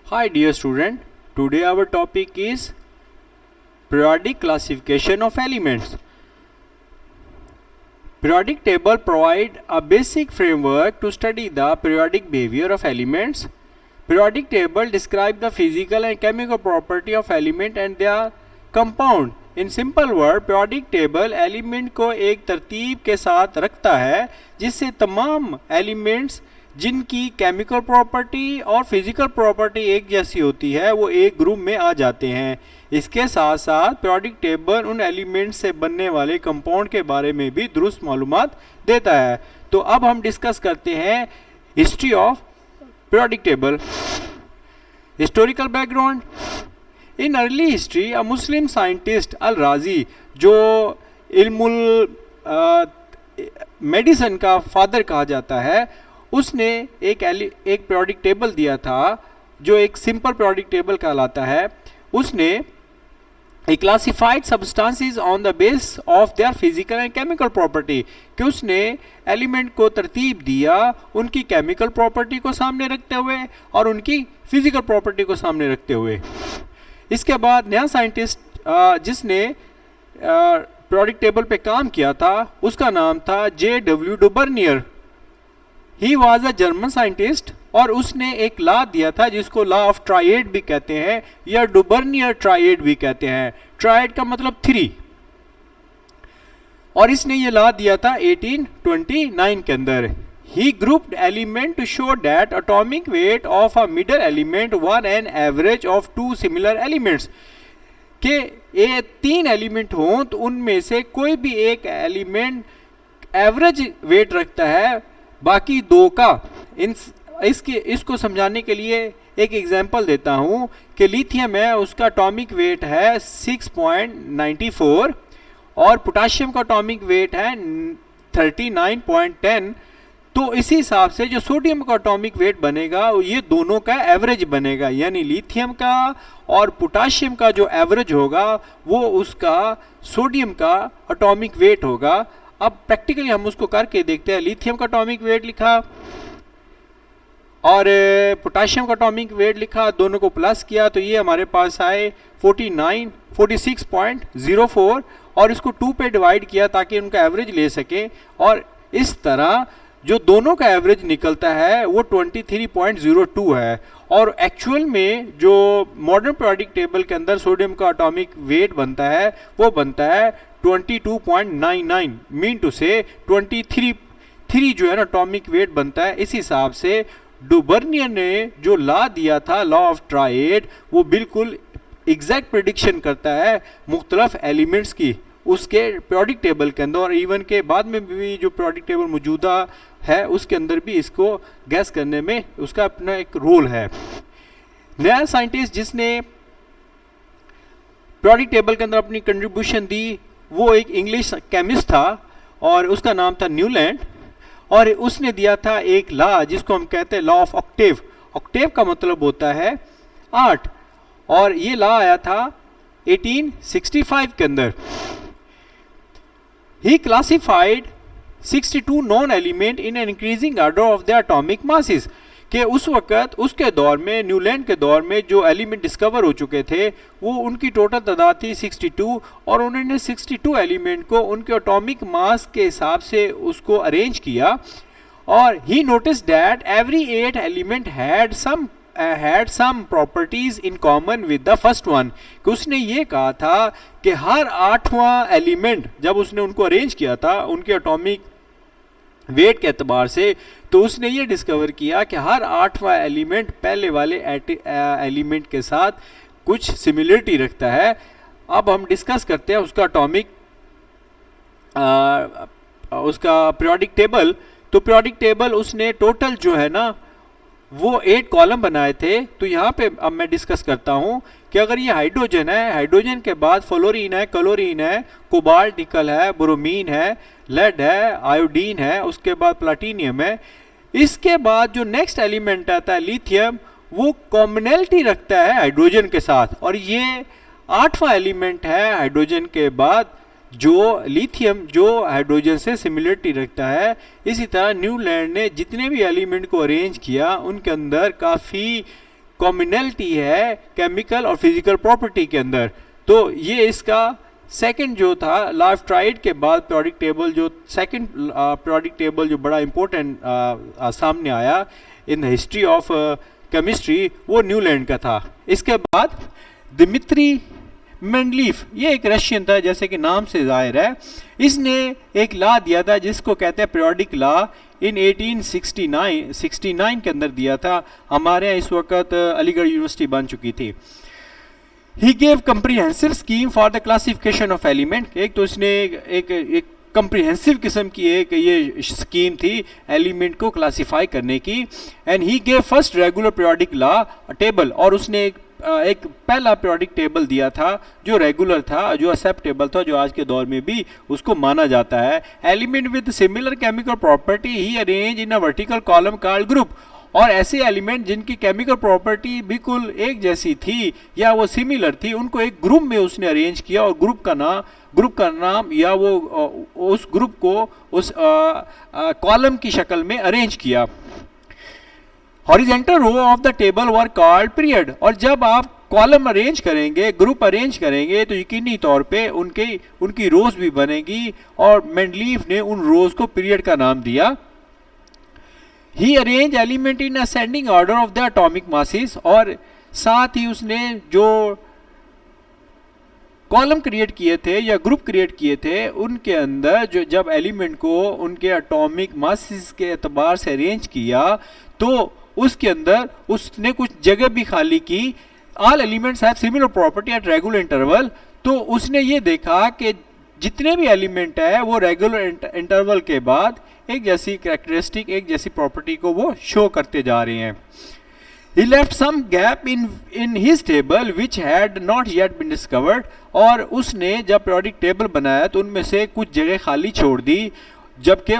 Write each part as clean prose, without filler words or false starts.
Hi dear student, today our topic is periodic classification of elements. Periodic table provide a basic framework to study the periodic behavior of elements. Periodic table describe the physical and chemical property of element and their compound. In simple word, periodic table element को एक तरतीब के साथ रखता है जिससे तमाम elements जिनकी केमिकल प्रॉपर्टी और फिजिकल प्रॉपर्टी एक जैसी होती है वो एक ग्रुप में आ जाते हैं। इसके साथ साथ periodic टेबल उन एलिमेंट्स से बनने वाले कंपाउंड के बारे में भी दुरुस्त मालूमात देता है। तो अब हम डिस्कस करते हैं history of periodic table. Historical background. In early history a Muslim scientist Al Razi, जो इल्मुल मेडिसिन का फादर कहा जाता है, उसने एक periodic टेबल दिया था जो एक सिंपल periodic टेबल कहलाता है। उसने classified substances on the base of their physical and chemical property, कि उसने एलिमेंट को तरतीब दिया उनकी केमिकल प्रॉपर्टी को सामने रखते हुए और उनकी फिजिकल प्रॉपर्टी को सामने रखते हुए। इसके बाद नया साइंटिस्ट जिसने periodic टेबल पे काम किया था उसका नाम था J.W. Döbereiner. He was a German scientist और उसने एक लॉ दिया था जिसको लॉ ऑफ ट्राइड भी कहते हैं या डु बर्नियर ट्राइड भी कहते हैं। ट्राइड का मतलब 3, और इसने ये लॉ दिया था 1829 के अंदर। He grouped element to show that atomic weight of a middle element one an average of 2 similar elements, के ये 3 एलिमेंट हों तो उनमें से कोई भी एक एलिमेंट एवरेज वेट रखता है बाकी 2 का। इसको समझाने के लिए एक एग्जांपल देता हूं कि लिथियम है, उसका एटॉमिक वेट है 6.94 और पोटाशियम का एटॉमिक वेट है 39.10। तो इसी हिसाब से जो सोडियम का एटॉमिक वेट बनेगा ये दोनों का एवरेज बनेगा, यानी लिथियम का और पोटाशियम का जो एवरेज होगा वो उसका सोडियम का एटॉमिक वेट होगा। अब प्रैक्टिकली हम उसको करके देखते हैं। लिथियम का एटॉमिक वेट लिखा और पोटाशियम का एटॉमिक वेट लिखा, दोनों को प्लस किया तो ये हमारे पास आए 46.04 और इसको 2 पे डिवाइड किया ताकि उनका एवरेज ले सके, और इस तरह जो दोनों का एवरेज निकलता है वो 23.02 है। और एक्चुअल में जो मॉडर्न periodic टेबल के अंदर सोडियम का एटॉमिक वेट बनता है वो बनता है 22.99, मीन टू से 23 जो है ना एटॉमिक वेट बनता है। इस हिसाब से डु बर्नियर ने जो लॉ दिया था लॉ ऑफ ट्राइड वो बिल्कुल एग्जैक्ट प्रिडिक्शन करता है मुख्तलिफ एलिमेंट्स की उसके periodic टेबल के अंदर, और इवन के बाद में भी जो periodic टेबल मौजूदा है उसके अंदर भी इसको गैस करने में उसका अपना एक रोल है। नया साइंटिस्ट जिसने periodic टेबल के अंदर अपनी कंट्रीब्यूशन दी वो एक इंग्लिश केमिस्ट था और उसका नाम था न्यूलैंड, और उसने दिया था एक लॉ जिसको हम कहते हैं लॉ ऑफ ऑक्टेव। ऑक्टेव का मतलब होता है 8, और ये लॉ आया था 1865 के अंदर। He classified 62 known element in an increasing order of their atomic masses, कि उस वक़्त उसके दौर में न्यूलैंड के दौर में जो एलिमेंट डिस्कवर हो चुके थे वो उनकी टोटल तादाद थी 62, और उन्होंने 62 एलिमेंट को उनके एटॉमिक मास के हिसाब से उसको अरेंज किया। और he notice that every 8 element had some properties in common with the first one, कि उसने ये कहा था कि हर 8वां एलिमेंट जब उसने उनको अरेंज किया था उनके एटॉमिक वेट के एतबार से, तो उसने ये डिस्कवर किया कि हर 8वां एलिमेंट पहले वाले एलिमेंट के साथ कुछ सिमिलरिटी रखता है। अब हम डिस्कस करते हैं उसका एटॉमिक उसका periodic टेबल। तो periodic टेबल उसने टोटल जो है ना वो 8 कॉलम बनाए थे। तो यहाँ पे अब मैं डिस्कस करता हूँ कि अगर ये हाइड्रोजन है, हाइड्रोजन के बाद फ्लोरीन है, क्लोरीन है, कोबाल्ट निकल है, ब्रोमीन है, लेड है, आयोडीन है, उसके बाद प्लाटिनियम है। इसके बाद जो नेक्स्ट एलिमेंट आता है लिथियम, वो कॉमनैलिटी रखता है हाइड्रोजन के साथ, और ये 8वां एलिमेंट है हाइड्रोजन के बाद जो लिथियम जो हाइड्रोजन से सिमिलरिटी रखता है। इसी तरह न्यूलैंड ने जितने भी एलिमेंट को अरेंज किया उनके अंदर काफ़ी कॉम्बिनलिटी है केमिकल और फिजिकल प्रॉपर्टी के अंदर। तो ये इसका सेकंड जो था लाइफ ट्राइड के बाद पीरियोडिक टेबल, जो सेकंड पीरियोडिक टेबल जो बड़ा इंपॉर्टेंट सामने आया in the history of chemistry, वो न्यूलैंड का था। इसके बाद दिमित्री मेंडलीफ, ये एक रशियन था, जैसे कि नाम से जाहिर है, इसने एक लॉ दिया था जिसको कहते हैं पीरियोडिक लॉ, इन 1869 के अंदर दिया था। हमारे यहाँ इस वक्त अलीगढ़ यूनिवर्सिटी बन चुकी थी। He gave comprehensive scheme for the classification of element. एक तो इसने एक कंप्रीहेंसिव किस्म की एक ये स्कीम थी एलिमेंट को क्लासिफाई करने की। And he gave first regular periodic law table, और उसने एक पहला पीरियोडिक टेबल दिया था जो रेगुलर था, जो एक्सेप्टेबल था, जो आज के दौर में भी उसको माना जाता है। Element with similar chemical property he arrange in a vertical column called group. और ऐसे एलिमेंट जिनकी केमिकल प्रॉपर्टी बिल्कुल एक जैसी थी या वो सिमिलर थी, उनको एक ग्रुप में उसने अरेंज किया, और ग्रुप का नाम या वो उस ग्रुप को उस कॉलम की शक्ल में अरेंज किया। Horizontal row of the table were called period. और जब आप कॉलम अरेंज करेंगे, ग्रुप अरेंज करेंगे, तो यकीनी तौर पे उनकी रोज भी बनेगी, और मेंडलीफ ने उन रोज को पीरियड का नाम दिया। He arrange element in ascending order of the atomic masses, और साथ ही उसने जो कॉलम क्रिएट किए थे या ग्रुप क्रिएट किए थे, उनके अंदर जो जब एलिमेंट को उनके एटॉमिक मासेस के एतबार से अरेंज किया, तो उसके अंदर उसने कुछ जगह भी खाली की। All elements have similar property at regular interval. तो उसने ये देखा कि जितने भी एलिमेंट है वो रेगुलर इंटरवल के बाद एक जैसी कैरेक्टरिस्टिक, एक जैसी प्रॉपर्टी को वो शो करते जा रहे हैं। He left some gap in his table which had not yet been discovered। और उसने जब पीरियोडिक टेबल बनाया तो उनमें से कुछ जगह खाली छोड़ दी, जबकि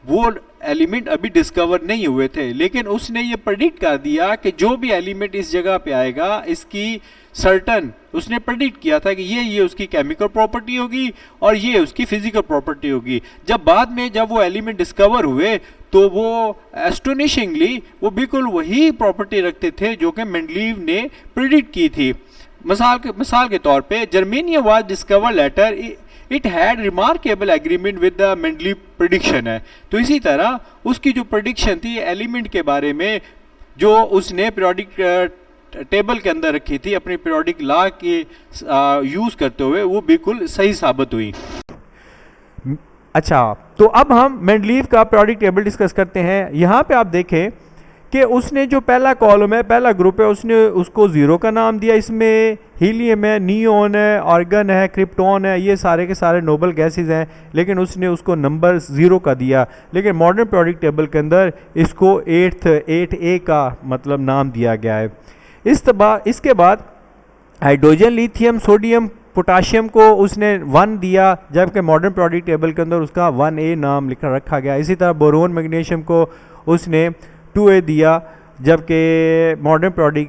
वो एलिमेंट अभी डिस्कवर नहीं हुए थे। लेकिन उसने ये प्रेडिक्ट कर दिया कि जो भी एलिमेंट इस जगह पे आएगा, इसकी सर्टन उसने प्रेडिक्ट किया था कि ये उसकी केमिकल प्रॉपर्टी होगी और ये उसकी फिजिकल प्रॉपर्टी होगी। जब बाद में जब वो एलिमेंट डिस्कवर हुए तो वो एस्टोनिशिंगली वो बिल्कुल वही प्रॉपर्टी रखते थे जो कि मेंडलीव ने प्रेडिक्ट की थी। मिसाल के तौर पे germanium was discover later, it had remarkable agreement with the Mendeleev prediction है। तो इसी तरह उसकी जो प्रेडिक्शन थी एलिमेंट के बारे में, जो उसने पीरियोडिक टेबल के अंदर रखी थी अपनी पीरियोडिक लॉ के यूज करते हुए, वो बिल्कुल सही साबित हुई। अच्छा, तो अब हम मेंडलीव का पीरियोडिक टेबल डिस्कस करते हैं। यहाँ पे आप देखें कि उसने जो पहला कॉलम है, पहला ग्रुप है, उसने उसको ज़ीरो का नाम दिया। इसमें हीलियम है, नियोन है, आर्गन है, क्रिप्टॉन है, ये सारे के सारे नोबल गैसेस हैं, लेकिन उसने उसको नंबर 0 का दिया। लेकिन मॉडर्न पीरियोडिक टेबल के अंदर इसको 8A का मतलब नाम दिया गया है। इसके बाद हाइड्रोजन, लिथियम, सोडियम, पोटाशियम को उसने 1 दिया, जबकि मॉडर्न पीरियोडिक टेबल के अंदर उसका 1A नाम लिखा रखा गया। इसी तरह बोरोन, मैग्नीशियम को उसने 2A दिया, जबकि मॉडर्न पीरियोडिक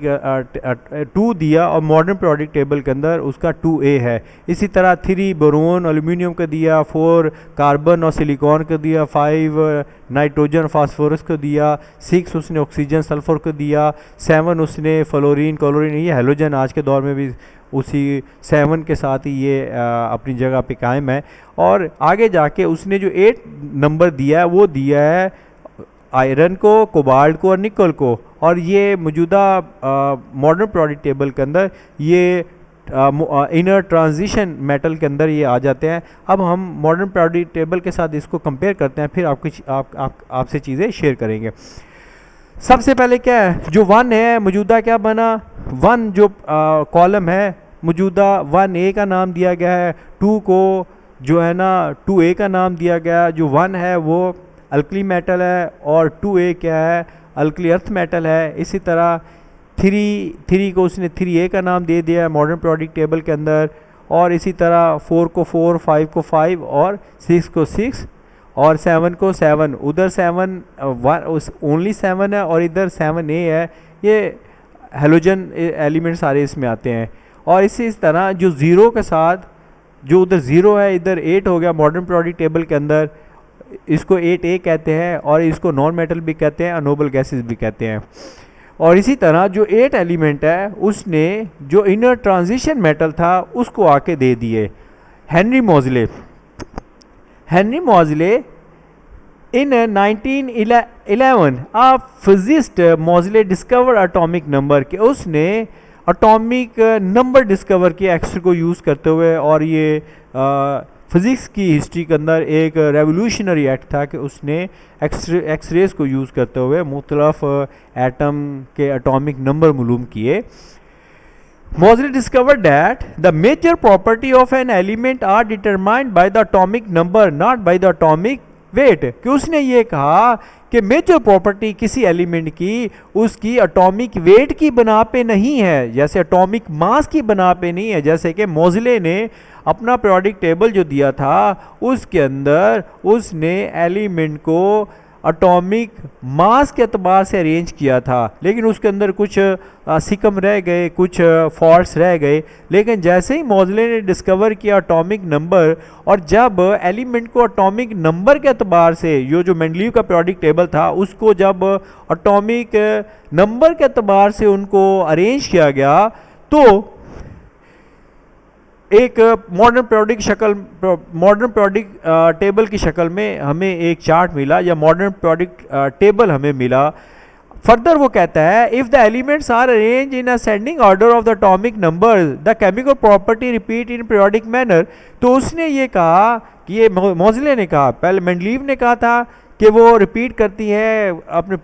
2 दिया और मॉडर्न पीरियोडिक टेबल के अंदर उसका 2A है। इसी तरह 3 बोरोन, एल्यूमिनियम को दिया, 4 कार्बन और सिलिकॉन को दिया, 5 नाइट्रोजन, फास्फोरस को दिया, 6 उसने ऑक्सीजन, सल्फर को दिया, 7 उसने फ्लोरीन, क्लोरीन, ये हेलोजन आज के दौर में भी उसी 7 के साथ ही ये अपनी जगह पे कायम है। और आगे जाके उसने जो 8 नंबर दिया है वो दिया है आयरन को, कोबाल्ट को और निकल को। और ये मौजूदा मॉडर्न पीरियोडिक टेबल के अंदर ये इनर ट्रांजिशन मेटल के अंदर ये आ जाते हैं। अब हम मॉडर्न पीरियोडिक टेबल के साथ इसको कंपेयर करते हैं, फिर आपसे चीज़ें शेयर करेंगे। सबसे पहले क्या है, जो 1 है मौजूदा क्या बना, 1 जो कॉलम है मौजूदा 1A का नाम दिया गया है, 2 को जो है ना 2A का नाम दिया गया। जो 1 है वो अल्कली मेटल है और 2A क्या है, अल्कली अर्थ मेटल है। इसी तरह 3 को उसने 3A का नाम दे दिया मॉडर्न पीरियोडिक टेबल के अंदर। और इसी तरह 4 को 4, 5 को 5 और 6 को 6 और 7 को 7। उधर 7 ओनली 7 है और इधर 7A है। ये हेलोजन एलिमेंट सारे इसमें आते हैं। और इसी तरह जो 0 के साथ, जो उधर 0 है इधर 8 हो गया मॉडर्न पीरियोडिक टेबल के अंदर, इसको 8A कहते हैं और इसको नॉन मेटल भी कहते हैं, नोबल गैसेस भी कहते हैं। और इसी तरह जो 8 एलिमेंट है उसने जो इनर ट्रांजिशन मेटल था उसको आके दे दिए। Henry Moseley in 1911 a physicist Moseley discover atomic number के उसने एटॉमिक नंबर डिस्कवर किया एक्स को यूज़ करते हुए, और ये फिज़िक्स की हिस्ट्री के अंदर एक रेवोल्यूशनरी एक्ट था कि उसने एक्सरेज को यूज़ करते हुए मुख्तलिफ एटम के एटॉमिक नंबर मालूम किए। Moseley discovered that the major property of an element are determined by the atomic number, not by the atomic weight। कि उसने ये कहा कि मेजर प्रॉपर्टी किसी एलिमेंट की उसकी एटॉमिक वेट की बना पे नहीं है, जैसे एटॉमिक मास की बना पे नहीं है। जैसे कि मोज़ले ने अपना पीरियोडिक टेबल जो दिया था उसके अंदर उसने एलिमेंट को एटॉमिक मास के अतबार से अरेंज किया था, लेकिन उसके अंदर कुछ सिकम रह गए, कुछ फॉल्ट्स रह गए। लेकिन जैसे ही मोज़ले ने डिस्कवर किया एटॉमिक नंबर, और जब एलिमेंट को एटॉमिक नंबर के अतबार से जो मेंडलीव का पीरियोडिक टेबल था उसको जब एटॉमिक नंबर के अतबार से उनको अरेंज किया गया, तो एक मॉडर्न पीरियोडिक टेबल की शक्ल में हमें एक चार्ट मिला, या मॉडर्न पीरियोडिक टेबल हमें मिला। फर्दर वो कहता है if the elements are arrange in ascending order of the atomic number the chemical property repeat in periodic manner. तो उसने ये कहा कि ये मोज़ले ने कहा, पहले मेंडलीव ने कहा था कि वो रिपीट करती है अपने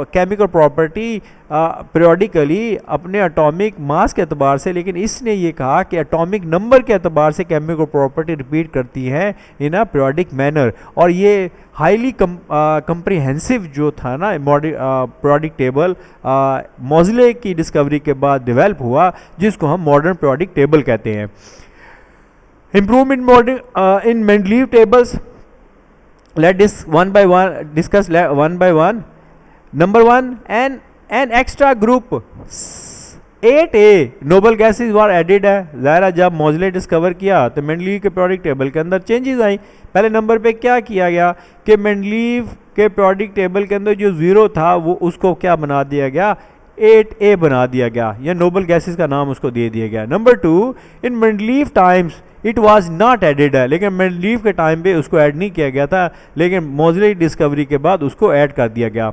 केमिकल प्रॉपर्टी पीरियोडिकली अपने एटॉमिक मास के अतबार से, लेकिन इसने ये कहा कि एटॉमिक नंबर के अतबार से केमिकल प्रॉपर्टी रिपीट करती है इन अ पीरियोडिक मैनर। और ये हाईली कंप्रिहेंसिव जो था ना पीरियोडिक टेबल मोज़ले की डिस्कवरी के बाद डेवलप हुआ, जिसको हम मॉडर्न पीरियोडिक टेबल कहते हैं। Improvement in Mendeleev tables, let's discuss one by one. Number 1, an extra group 8A noble gases were added है। ज़ाहिर जब मोज़ले डिस्कवर किया तो मेंडलीव के पीरियोडिक टेबल के अंदर चेंजेस आई। पहले नंबर पे क्या किया गया कि मेंडलीव के पीरियोडिक टेबल के अंदर जो 0 था वो उसको क्या बना दिया गया, 8A बना दिया गया, या नोबल गैसेज का नाम उसको दे दिया गया। Number 2, in Mendeleev times it was not added है, लेकिन मेंडलीव के टाइम पे उसको ऐड नहीं किया गया था, लेकिन मोज़ले डिस्कवरी के बाद उसको ऐड कर दिया गया।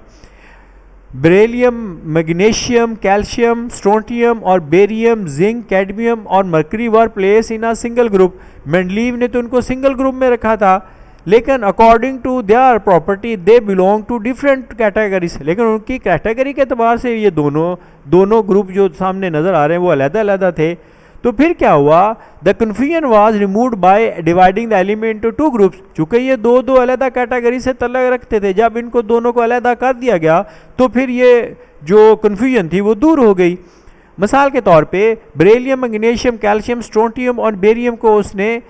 बेरिलियम, मैग्नीशियम, कैल्शियम, स्ट्रोंटियम और बेरियम, जिंक, कैडमियम और mercury were place in a single group. Mendeleev ने तो उनको सिंगल ग्रुप में रखा था, लेकिन according to their property they belong to different categories. लेकिन उनकी कैटेगरी के अतबार से ये दोनों ग्रुप जो सामने नज़र आ रहे हैं वो अलग-अलग थे। तो फिर क्या हुआ, the confusion was removed by dividing the element to 2 groups. चूँकि ये दो अलग कैटेगरी से तल्लक रखते थे, जब इनको दोनों को अलग कर दिया गया तो फिर ये जो कन्फ्यूजन थी वो दूर हो गई। मिसाल के तौर पे बेरिलियम, मैग्नीशियम, कैल्शियम, स्ट्रोंटियम और बेरियम को उसने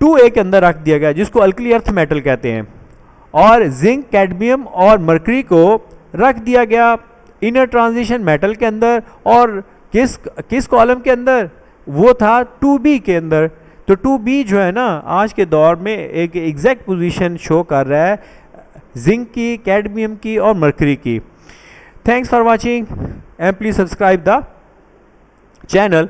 2A के अंदर रख दिया गया, जिसको अल्कली अर्थ मेटल कहते हैं, और जिंक, कैडमियम और मरकरी को रख दिया गया इनर ट्रांजिशन मेटल के अंदर। और किस कॉलम के अंदर, वो था 2B के अंदर। तो 2B जो है ना आज के दौर में एक एग्जैक्ट पोजीशन शो कर रहा है जिंक की, कैडमियम की और मरकरी की। Thanks for watching and please subscribe the channel.